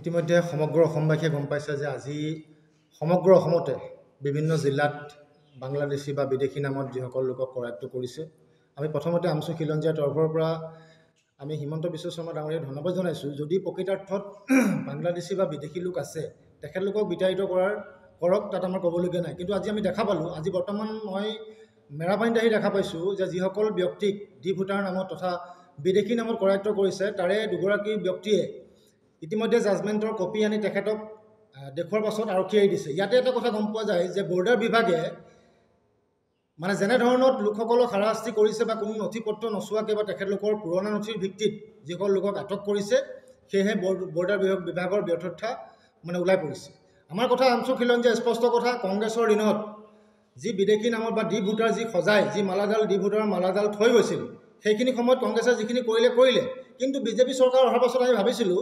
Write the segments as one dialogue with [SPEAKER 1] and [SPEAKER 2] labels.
[SPEAKER 1] ইতিমধ্যে সমগ্ৰ অসমবাসীয়ে গম পাইছে যে আজি সমগ্ৰ অসমতে বিভিন্ন জিলাত বাংলাদেশী বা বিদেশী নামত যিসকল লোকক কৰায়ত্ব কৰিছে। আমি প্ৰথমতে আমচু খিলঞ্জীয়াৰ তৰফৰ পৰা আমি হিমন্ত বিশ্ব শৰ্মা ডাঙৰীয়াক ধন্যবাদ জনাইছোঁ। যদি প্ৰকৃতাৰ্থত বাংলাদেশী বা বিদেশী লোক আছে তেখেতলোকক বিতাড়িত কৰক, তাত আমাৰ ক'বলগীয়া নাই। কিন্তু আজি আমি দেখা পালোঁ, আজি বৰ্তমান মই মেৰাপানীত আহি দেখা পাইছোঁ যে যিসকল ব্যক্তিক ডি ভোটাৰ নামত তথা বিদেশী নামত কৰায়ত্ব কৰিছে তাৰে দুগৰাকী ব্যক্তিয়ে ইতিমধ্যে জাজমেণ্টৰ কপি আনি তেখেতক দেখুৱাৰ পাছত আৰক্ষী এৰি দিছে। ইয়াতে এটা কথা গম পোৱা যায় যে বৰ্ডাৰ বিভাগে মানে যেনেধৰণত লোকসকলক হাৰাশাস্তি কৰিছে বা কোনো নথি পত্ৰ নচোৱাকৈ বা তেখেতলোকৰ পুৰণা নথিৰ ভিত্তিত যিসকল লোকক আটক কৰিছে, সেয়েহে বৰ্ডাৰ বিভাগৰ ব্যৰ্থতা মানে ওলাই পৰিছে। আমাৰ কথা আমচু খিলঞ্জীয়া স্পষ্ট কথা, কংগ্ৰেছৰ দিনত যি বিদেশী নামত বা ডি ভোটাৰ যি সজায়, যি মালাডাল ডি ভোটাৰৰ মালাডাল থৈ গৈছিল, সেইখিনি সময়ত কংগ্ৰেছে যিখিনি কৰিলে। কিন্তু বিজেপি চৰকাৰ অহাৰ পাছত আমি ভাবিছিলোঁ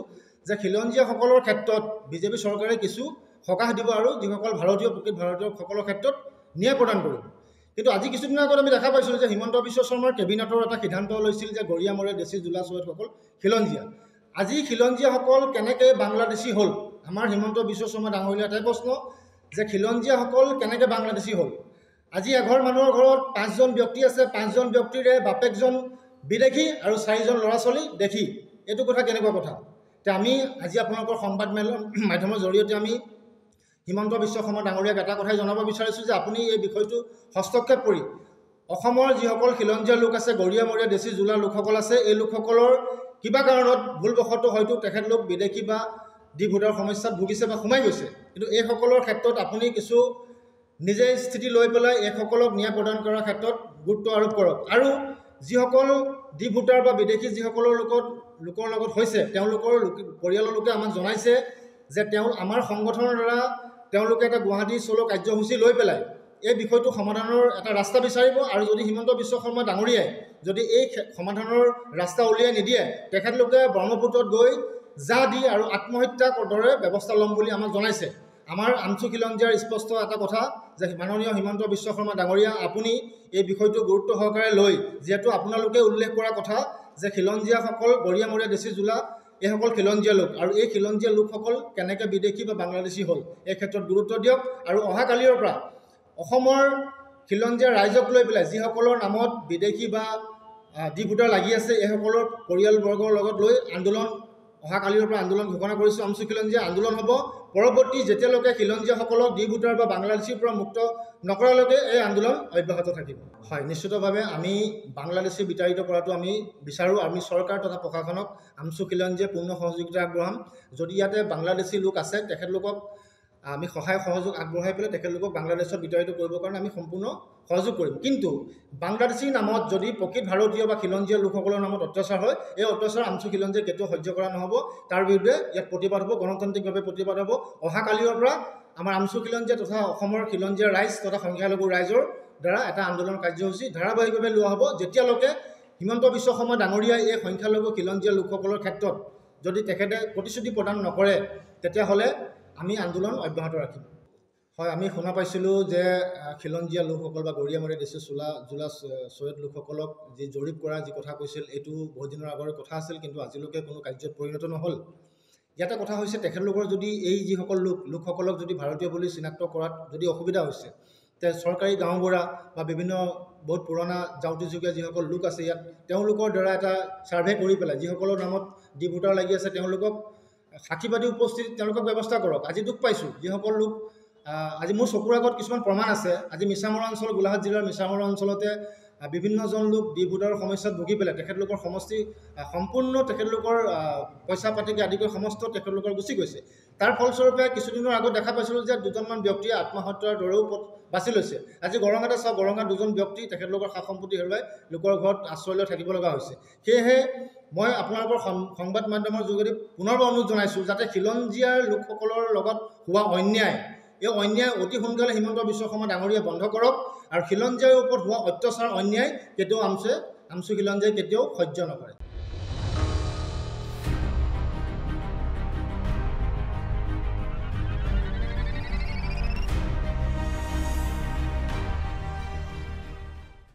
[SPEAKER 1] যে খিলঞ্জীয়াসকলৰ ক্ষেত্ৰত বিজেপি চৰকাৰে কিছু সকাহ দিব আৰু যিসকল প্ৰকৃত ভাৰতীয়সকলৰ ক্ষেত্ৰত ন্যায় প্ৰদান কৰিব। কিন্তু আজি কিছুদিনৰ আগত আমি দেখা পাইছিলোঁ যে হিমন্ত বিশ্ব শৰ্মাৰ কেবিনেটৰ এটা সিদ্ধান্ত লৈছিল যে গৰিয়া মৰিয়া দেশী জোলা চৈয়দসকল খিলঞ্জীয়া। আজি খিলঞ্জীয়াসকল কেনেকৈ বাংলাদেশী হ'ল? আমাৰ হিমন্ত বিশ্ব শৰ্মা ডাঙৰীয়া এটাই প্ৰশ্ন যে খিলঞ্জীয়াসকল কেনেকৈ বাংলাদেশী হ'ল? আজি এঘৰ মানুহৰ ঘৰত 5জন ব্যক্তি আছে, 5জন ব্যক্তিৰে বাপেকজন বিদেশী আৰু 4জন ল'ৰা ছোৱালী দেশী। এইটো কথা কেনেকুৱা কথা? এতিয়া আমি আজি আপোনালোকৰ সংবাদ মাধ্যমৰ জৰিয়তে আমি হিমন্ত বিশ্ব শৰ্মা ডাঙৰীয়াক এটা কথাই জনাব বিচাৰিছোঁ যে আপুনি এই বিষয়টো হস্তক্ষেপ কৰি অসমৰ যিসকল খিলঞ্জীয়া লোক আছে, গৰিয়া মৰিয়া দেশী জোলা লোকসকল আছে, এই লোকসকলৰ কিবা কাৰণত ভুলবশতঃ হয়তো তেখেতলোক বিদেশী বা ডি ভোটাৰ সমস্যাত ভুগিছে বা সোমাই গৈছে। কিন্তু এইসকলৰ ক্ষেত্ৰত আপুনি কিছু নিজে স্থিতি লৈ পেলাই এইসকলক ন্যায় প্ৰদান কৰাৰ ক্ষেত্ৰত গুৰুত্ব আৰোপ কৰক। আৰু যিসকল ডি ভোটাৰ বা বিদেশী যিসকলৰ লোকৰ লগত হৈছে, তেওঁলোকৰ পৰিয়ালৰ লোকে আমাক জনাইছে যে আমাৰ সংগঠনৰ দ্বাৰা তেওঁলোকে এটা গুৱাহাটী চলো কাৰ্যসূচী লৈ পেলাই এই বিষয়টো সমাধানৰ এটা ৰাস্তা বিচাৰিব। আৰু যদি হিমন্ত বিশ্ব শৰ্মা ডাঙৰীয়াই যদি এই সমাধানৰ ৰাস্তা উলিয়াই নিদিয়ে, তেখেতলোকে ব্ৰহ্মপুত্ৰত গৈ দি আৰু আত্মহত্যাৰ দৰে ব্যৱস্থা ল'ম বুলি আমাক জনাইছে। আমাৰ আমচু খিলঞ্জীয়াৰ স্পষ্ট এটা কথা যে মাননীয় হিমন্ত বিশ্ব শৰ্মা ডাঙৰীয়া, আপুনি এই বিষয়টো গুৰুত্ব সহকাৰে লৈ, যিহেতু আপোনালোকে উল্লেখ কৰা কথা যে খিলঞ্জীয়াসকল গৰিয়া মৰিয়া দেশী জোলা এইসকল খিলঞ্জীয়া লোক, আৰু এই খিলঞ্জীয়া লোকসকল কেনেকৈ বিদেশী বা বাংলাদেশী হ'ল এই ক্ষেত্ৰত গুৰুত্ব দিয়ক। আৰু অহাকালিৰ পৰা অসমৰ খিলঞ্জীয়া ৰাইজক লৈ পেলাই যিসকলৰ নামত বিদেশী বা ডি ভোটাৰ লাগি আছে, এইসকলৰ পৰিয়ালবৰ্গৰ লগত লৈ অহাকালিৰ পৰা আন্দোলন ঘোষণা কৰিছোঁ। আমচু খিলঞ্জীয়া আন্দোলন হ'ব। পৰৱৰ্তী যেতিয়ালৈকে খিলঞ্জীয়াসকলক ডি ভোটাৰ বা বাংলাদেশীৰ পৰা মুক্ত নকৰালৈকে এই আন্দোলন অব্যাহত থাকিব। হয়, নিশ্চিতভাৱে আমি বাংলাদেশী বিতাড়িত কৰাটো আমি বিচাৰোঁ। আমি চৰকাৰ তথা প্ৰশাসনক আমচু খিলঞ্জীয়াই পূৰ্ণ সহযোগিতা আগবঢ়াম। যদি ইয়াতে বাংলাদেশী লোক আছে, তেখেতলোকক আমি সহযোগ আগবঢ়াই পেলাই তেখেতলোকক বাংলাদেশত বিতাড়িত কৰিবৰ কাৰণে আমি সম্পূৰ্ণ সহযোগ কৰিম। কিন্তু বাংলাদেশীৰ নামত যদি প্ৰকৃত ভাৰতীয় বা খিলঞ্জীয়া লোকসকলৰ নামত অত্যাচাৰ হয়, এই অত্যাচাৰ আমচু খিলঞ্জীয়াই কেতিয়াও সহ্য কৰা নহ'ব। তাৰ বিৰুদ্ধে ইয়াত প্ৰতিবাদ হ'ব, গণতান্ত্ৰিকভাৱে প্ৰতিবাদ হ'ব। অহাকালিৰ পৰা আমাৰ আমচু খিলঞ্জীয়া তথা অসমৰ খিলঞ্জীয়া ৰাইজ তথা সংখ্যালঘু ৰাইজৰ দ্বাৰা এটা আন্দোলন কাৰ্যসূচী ধাৰাবাহিকভাৱে লোৱা হ'ব। যেতিয়ালৈকে হিমন্ত বিশ্ব শৰ্মা ডাঙৰীয়াই এই সংখ্যালঘু খিলঞ্জীয়া লোকসকলৰ ক্ষেত্ৰত যদি তেখেতে প্ৰতিশ্ৰুতি প্ৰদান নকৰে, তেতিয়াহ'লে আমি আন্দোলন অব্যাহত ৰাখিম। হয়, আমি শুনা পাইছিলোঁ যে খিলঞ্জীয়া লোকসকল বা গৰিয়া মৰিয়া দেশী জোলা চৈয়দ লোকসকলক যি জৰীপ কৰা যি কথা কৈছিল, এইটো বহুত দিনৰ আগৰে কথা আছিল, কিন্তু আজিলৈকে কোনো কাৰ্যত পৰিণত নহ'ল। ইয়াতে কথা হৈছে, তেখেতলোকৰ যদি এই যিসকল লোকসকলক যদি ভাৰতীয় বুলি চিনাক্ত কৰাত যদি অসুবিধা হৈছে, তে চৰকাৰী গাঁওবুঢ়া বা বিভিন্ন বহুত পুৰণা জাউতিযুগীয়া যিসকল লোক আছে ইয়াত, তেওঁলোকৰ দ্বাৰা এটা ছাৰ্ভে কৰি পেলাই যিসকলৰ নামত ডি ভোটাৰ লাগি আছে তেওঁলোকক সাক্ষীবাদী উপস্থিতিত তেওঁলোকক ব্যৱস্থা কৰক। আজি দুখ পাইছোঁ, যিসকল লোক আজি মোৰ চকুৰ আগত কিছুমান প্ৰমাণ আছে। আজি মিছামৰা অঞ্চল, গোলাঘাট জিলাৰ মিছামৰা অঞ্চলতে বিভিন্নজন লোক ডি ভোটাৰৰ সমস্যাত ভুগি পেলাই তেখেতলোকৰ সমষ্টি সম্পূৰ্ণ তেখেতলোকৰ পইচা পাতিকে আদি কৰি সমস্ত তেখেতলোকৰ গুচি গৈছে। তাৰ ফলস্বৰূপে কিছুদিনৰ আগত দেখা পাইছিলোঁ যে দুজনমান ব্যক্তিয়ে আত্মহত্যাৰ দৰেও পথ বাছি লৈছে। আজি গৰঙাতে চাওক, গৰঙাত দুজন ব্যক্তি তেখেতলোকৰ সা সম্পত্তি হেৰুৱাই লোকৰ ঘৰত আশ্ৰয় লৈ থাকিব লগা হৈছে। সেয়েহে মই আপোনালোকৰ সংবাদ মাধ্যমৰ যোগেদি পুনৰবাৰ অনুৰোধ জনাইছোঁ যাতে খিলঞ্জীয়াৰ লোকসকলৰ লগত হোৱা অন্যায়, এই অন্যায় অতি সোনকালে হিমন্ত বিশ্ব শৰ্মা ডাঙৰীয়াই বন্ধ কৰক। আৰু খিলঞ্জীয়াৰ ওপৰত হোৱা অত্যাচাৰ অন্যায় কেতিয়াও আমচু খিলঞ্জীয়াই কেতিয়াও সহ্য নকৰে।